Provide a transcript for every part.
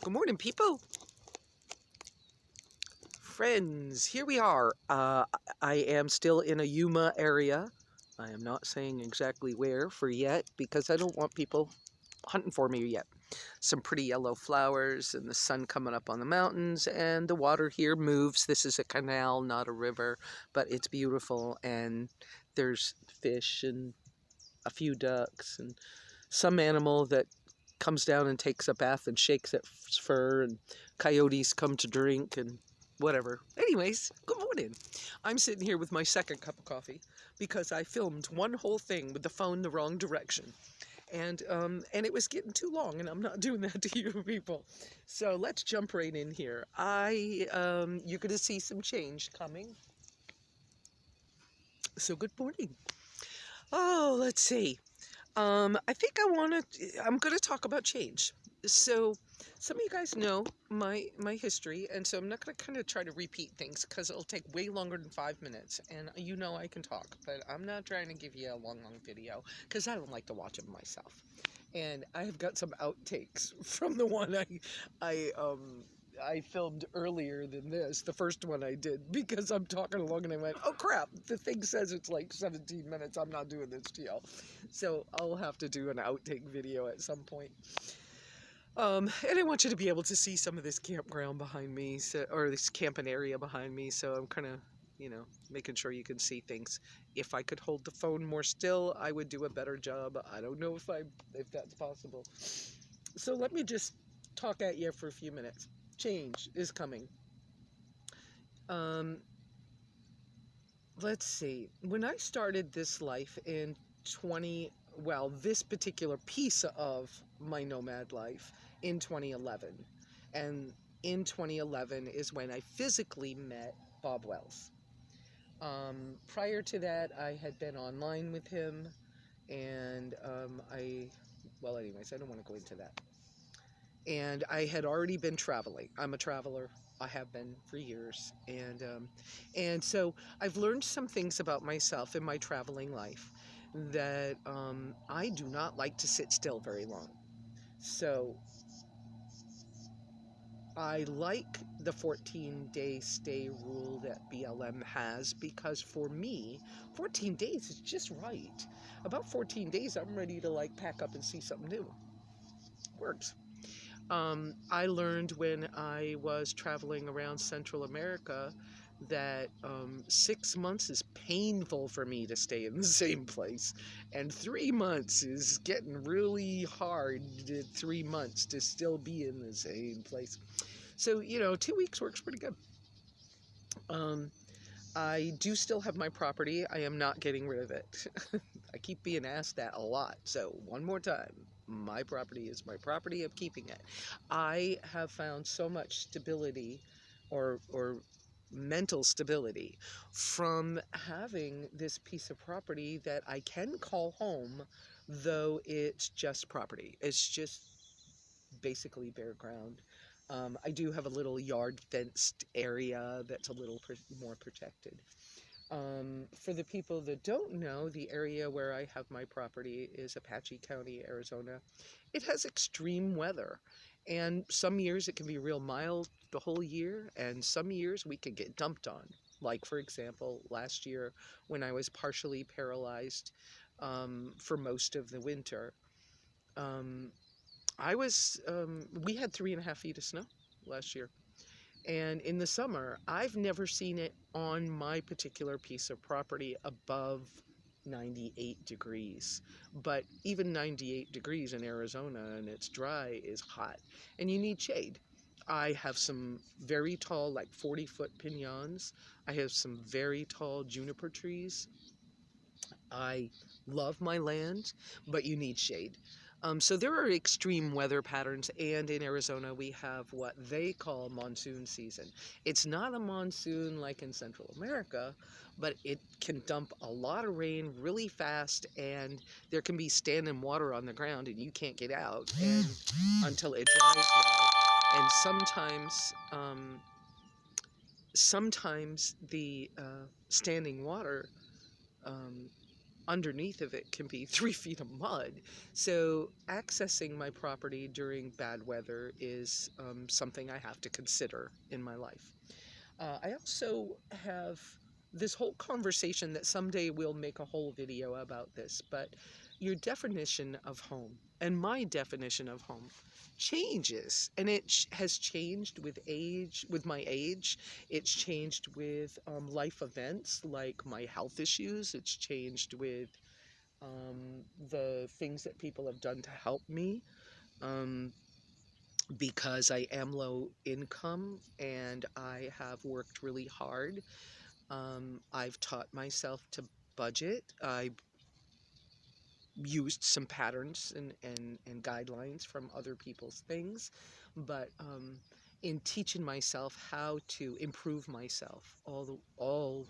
Good morning, people. Friends, here we are. I am still in a Yuma area. I am not saying exactly where for yet because I don't want people hunting for me yet. Some pretty yellow flowers and the sun coming up on the mountains, and the water here moves. This is a canal, not a river, but it's beautiful, and there's fish and a few ducks and some animal that comes down and takes a bath and shakes its fur, and coyotes come to drink and whatever. Anyways, good morning. I'm sitting here with my second cup of coffee because I filmed one whole thing with the phone the wrong direction. And it was getting too long, and I'm not doing that to you people. So let's jump right in here. You're going to see some change coming. So good morning. Oh, let's see. I think I'm going to talk about change. So some of you guys know my history, and so I'm not going to kind of try to repeat things because it'll take way longer than 5 minutes, and you know I can talk, but I'm not trying to give you a long video because I don't like to watch them myself. And I have got some outtakes from the one I filmed earlier than this, the first one I did, because I'm talking along and I went, oh crap, the thing says it's like 17 minutes. I'm not doing this to y'all. So I'll have to do an outtake video at some point. And I want you to be able to see some of this campground behind me, or this camping area behind me. So I'm kind of, making sure you can see things. If I could hold the phone more still, I would do a better job. I don't know if that's possible. So let me just talk at you for a few minutes. Change is coming. Um, let's see. When I started this life in this particular piece of my nomad life in 2011. And in 2011 is when I physically met Bob Wells. Prior to that, I had been online with him, and anyways, I don't want to go into that. And I had already been traveling. I'm a traveler. I have been for years, and so I've learned some things about myself in my traveling life that I do not like to sit still very long. So I like the 14-day stay rule that BLM has because for me, 14 days is just right. About 14 days, I'm ready to pack up and see something new. Works. I learned when I was traveling around Central America that 6 months is painful for me to stay in the same place, and 3 months is getting really hard. 3 months to still be in the same place. So 2 weeks works pretty good. I do still have my property. I am not getting rid of it. I keep being asked that a lot. So one more time, my property is my property. I'm keeping it. I have found so much stability or mental stability from having this piece of property that I can call home, though it's just property. It's just basically bare ground. I do have a little yard fenced area that's a little more protected. For the people that don't know, the area where I have my property is Apache County, Arizona. It has extreme weather, and some years it can be real mild the whole year, and some years we can get dumped on. Like, for example, last year when I was partially paralyzed for most of the winter. Um, we had 3.5 feet of snow last year. And in the summer, I've never seen it on my particular piece of property above 98 degrees. But even 98 degrees in Arizona and it's dry is hot. And you need shade. I have some very tall, like 40-foot piñons. I have some very tall juniper trees. I love my land, but you need shade. So there are extreme weather patterns, and in Arizona we have what they call monsoon season. It's not a monsoon like in Central America, but it can dump a lot of rain really fast, and there can be standing water on the ground, and you can't get out until it dries well. And sometimes the standing water um, underneath of it can be 3 feet of mud. So accessing my property during bad weather is something I have to consider in my life. I also have this whole conversation that someday we'll make a whole video about this, but your definition of home and my definition of home changes, and it has changed with age, with my age. It's changed with life events like my health issues. It's changed with the things that people have done to help me. Um, because I am low income and I have worked really hard. I've taught myself to budget. I used some patterns and guidelines from other people's things, but in teaching myself how to improve myself all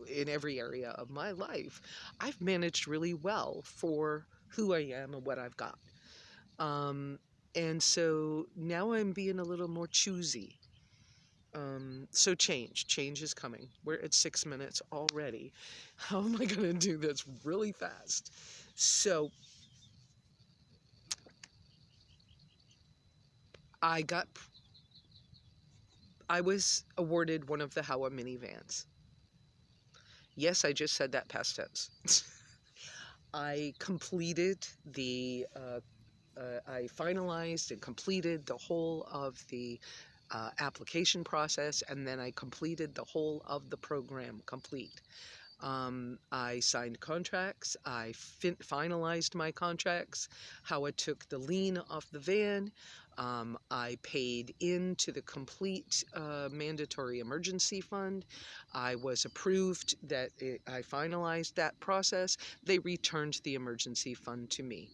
in every area of my life, I've managed really well for who I am and what I've got. Um, and so now I'm being a little more choosy. So change is coming. We're at 6 minutes already. How am I going to do this really fast? So I got, I was awarded one of the Howa minivans. Yes, I just said that past tense. I completed I finalized and completed the whole of the application process, and then I completed the whole of the program complete. I signed contracts. I finalized my contracts. How I took the lien off the van. I paid into the complete mandatory emergency fund. I was approved that I finalized that process. They returned the emergency fund to me.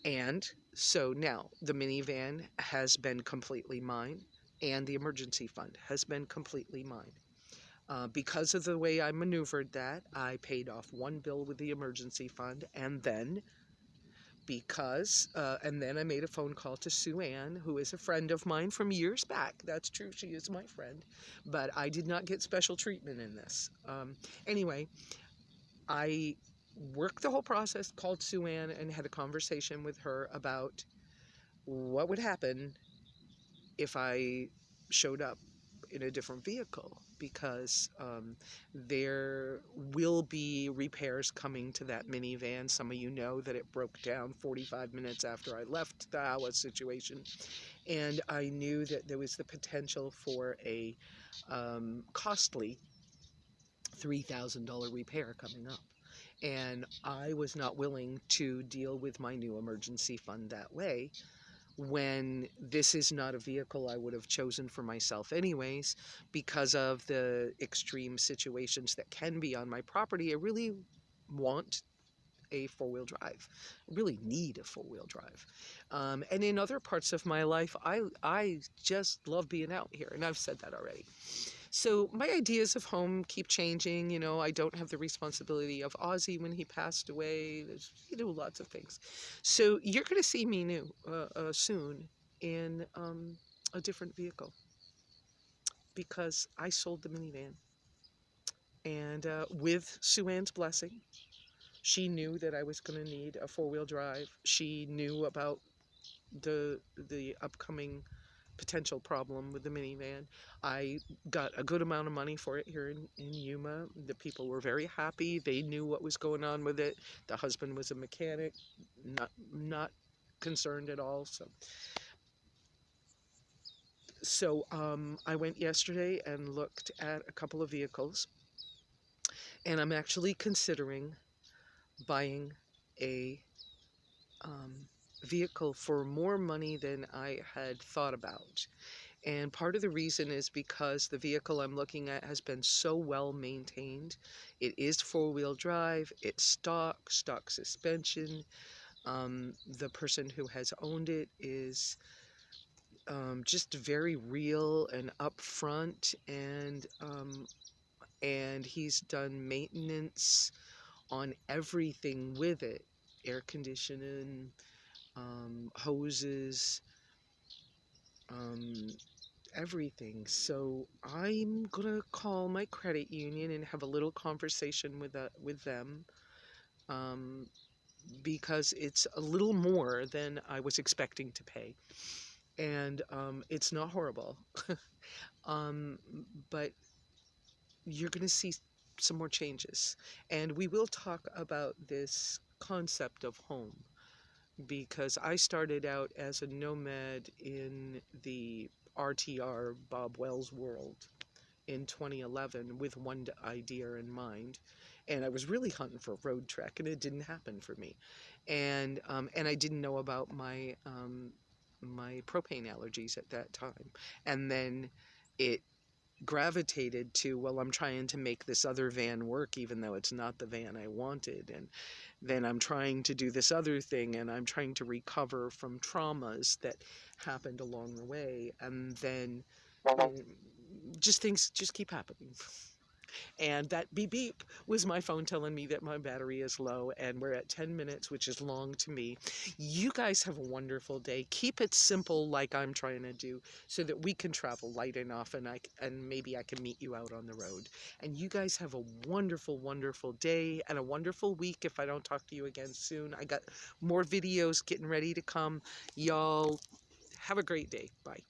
And so now the minivan has been completely mine, and the emergency fund has been completely mine. Because of the way I maneuvered that, I paid off one bill with the emergency fund, and then and then I made a phone call to Sue Ann, who is a friend of mine from years back. That's true, she is my friend, but I did not get special treatment in this. Anyway, I worked the whole process, called Sue Ann, and had a conversation with her about what would happen if I showed up in a different vehicle, because there will be repairs coming to that minivan. Some of you know that it broke down 45 minutes after I left the Iowa situation, and I knew that there was the potential for a costly $3,000 repair coming up. And I was not willing to deal with my new emergency fund that way, when this is not a vehicle I would have chosen for myself anyways, because of the extreme situations that can be on my property. I really want a four-wheel drive. I really need a four-wheel drive. And in other parts of my life, I just love being out here, and I've said that already. So my ideas of home keep changing. I don't have the responsibility of Ozzy when he passed away. There's, lots of things. So you're going to see me soon in a different vehicle, because I sold the minivan. And with Sue Ann's blessing, she knew that I was going to need a four-wheel drive. She knew about the upcoming potential problem with the minivan. I got a good amount of money for it here in Yuma. The people were very happy. They knew what was going on with it. The husband was a mechanic, not concerned at all. So I went yesterday and looked at a couple of vehicles, and I'm actually considering buying a um, vehicle for more money than I had thought about. And part of the reason is because the vehicle I'm looking at has been so well maintained. It is four-wheel drive, it's stock suspension. The person who has owned it is just very real and upfront, and he's done maintenance on everything with it: air conditioning, hoses, um, everything. So I'm gonna call my credit union and have a little conversation with them um, because it's a little more than I was expecting to pay. And it's not horrible. um, but you're going to see some more changes. And we will talk about this concept of home because I started out as a nomad in the RTR Bob Wells world in 2011 with one idea in mind. And I was really hunting for a road trek, and it didn't happen for me. And I didn't know about my propane allergies at that time. And then it gravitated to, well, I'm trying to make this other van work even though it's not the van I wanted. And then I'm trying to do this other thing, and I'm trying to recover from traumas that happened along the way. And then and just things just keep happening. And that beep beep was my phone telling me that my battery is low, and we're at 10 minutes, which is long to me. You guys have a wonderful day. Keep it simple like I'm trying to do so that we can travel light enough, and maybe I can meet you out on the road. And you guys have a wonderful, wonderful day and a wonderful week if I don't talk to you again soon. I got more videos getting ready to come. Y'all have a great day. Bye.